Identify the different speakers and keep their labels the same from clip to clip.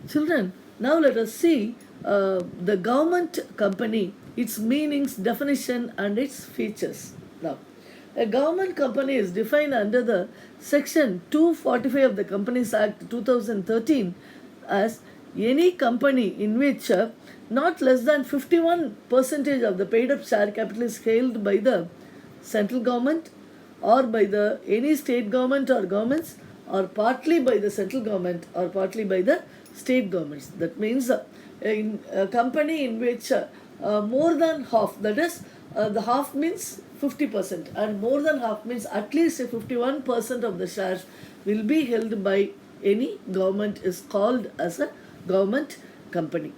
Speaker 1: Children, now let us see the government company, its meanings, definition, and its features. Now, a government company is defined under the Section 245 of the Companies Act 2013 as any company in which not less than 51% of the paid up share capital is held by the central government or by the any state government or governments, or partly by the central government or partly by the state governments. That means in a company in which more than half, that is the half means 50% and more than half means at least 51% of the shares will be held by any government is called as a government company.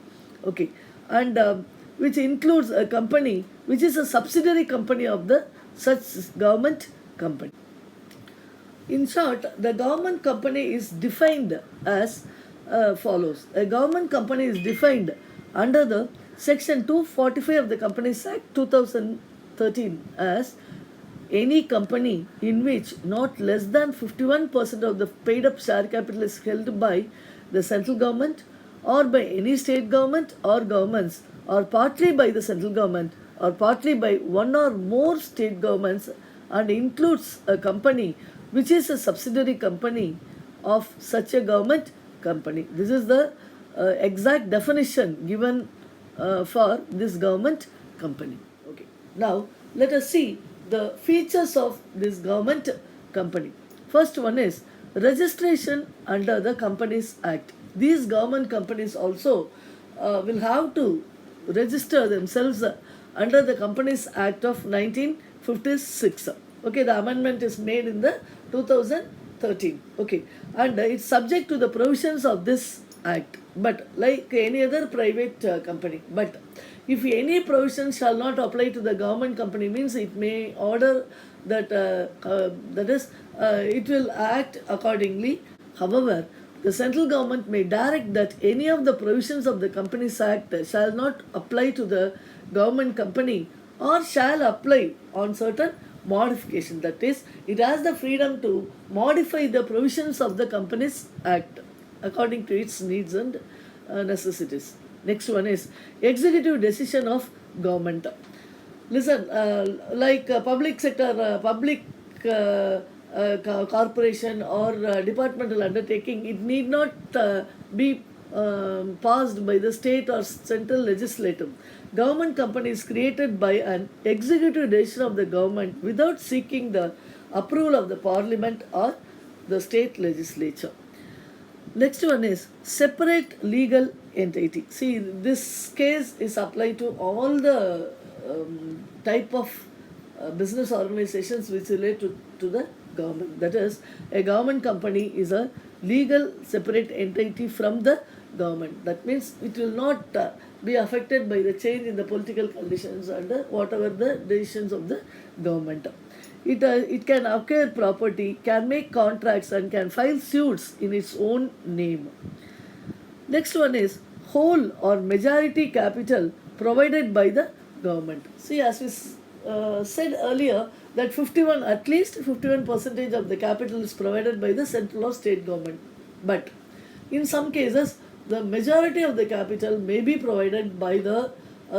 Speaker 1: Okay, and which includes a company which is a subsidiary company of the such government company. In short, the government company is defined as follows. A government company is defined under the Section 245 of the Companies Act 2013 as any company in which not less than 51% of the paid up share capital is held by the central government or by any state government or governments, or partly by the central government or partly by one or more state governments, and includes a company which is a subsidiary company of such a government company. This is the exact definition given for this government company. Okay. Now let us see the features of this government company. First one is registration under the Companies Act. These government companies also will have to register themselves under the Companies Act of 1956. Okay, the amendment is made in the 2013. Okay, and it's subject to the provisions of this act, but like any other private company. But if any provision shall not apply to the government company, means it may order that it will act accordingly. However, the central government may direct that any of the provisions of the Companies Act shall not apply to the government company or shall apply on certain modification. That is, it has the freedom to modify the provisions of the Companies Act according to its needs and necessities. Next one is executive decision of government. Listen, like public sector, public corporation or departmental undertaking, it need not be passed by the state or central legislative. Government company is created by an executive decision of the government without seeking the approval of the parliament or the state legislature. Next one is separate legal entity. See, this case is applied to all the type of business organizations which relate to the government. That is, a government company is a legal separate entity from the government. That means it will not be affected by the change in the political conditions and whatever the decisions of the government. It can acquire property, can make contracts, and can file suits in its own name. Next one is whole or majority capital provided by the government. See, as we said earlier, that at least 51% of the capital is provided by the central or state government. But in some cases, the majority of the capital may be provided by the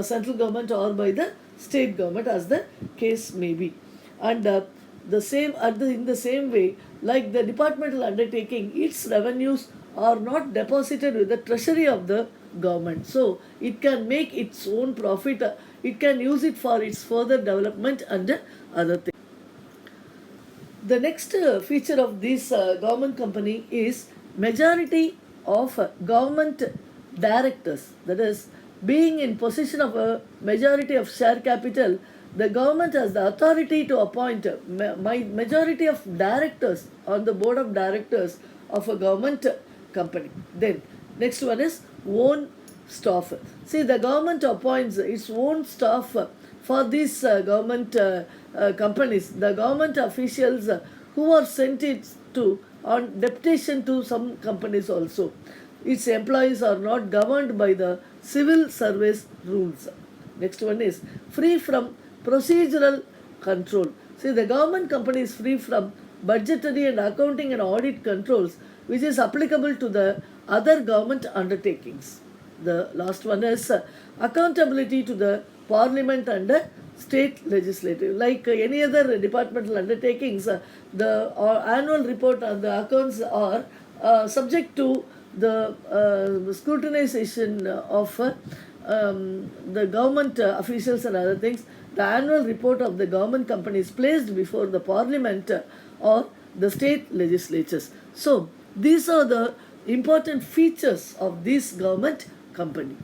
Speaker 1: central government or by the state government, as the case may be. And in the same way, like the departmental undertaking, its revenues are not deposited with the treasury of the government, so it can make its own profit. It can use it for its further development and other things. The next feature of this government company is majority of government directors. That is, being in possession of a majority of share capital, the government has the authority to appoint majority of directors on the board of directors of a government company. Then next one is own staff. See, the government appoints its own staff for these government companies. The government officials who are sent it to on deputation to some companies also. Its employees are not governed by the civil service rules. Next one is free from procedural control. See, the government company is free from budgetary and accounting and audit controls which is applicable to the other government undertakings. The last one is accountability to the parliament and state legislative. Like any other departmental undertakings, the annual report and the accounts are subject to the scrutinization of the government officials and other things. The annual report of the government company is placed before the parliament or the state legislatures. So these are the important features of this government company.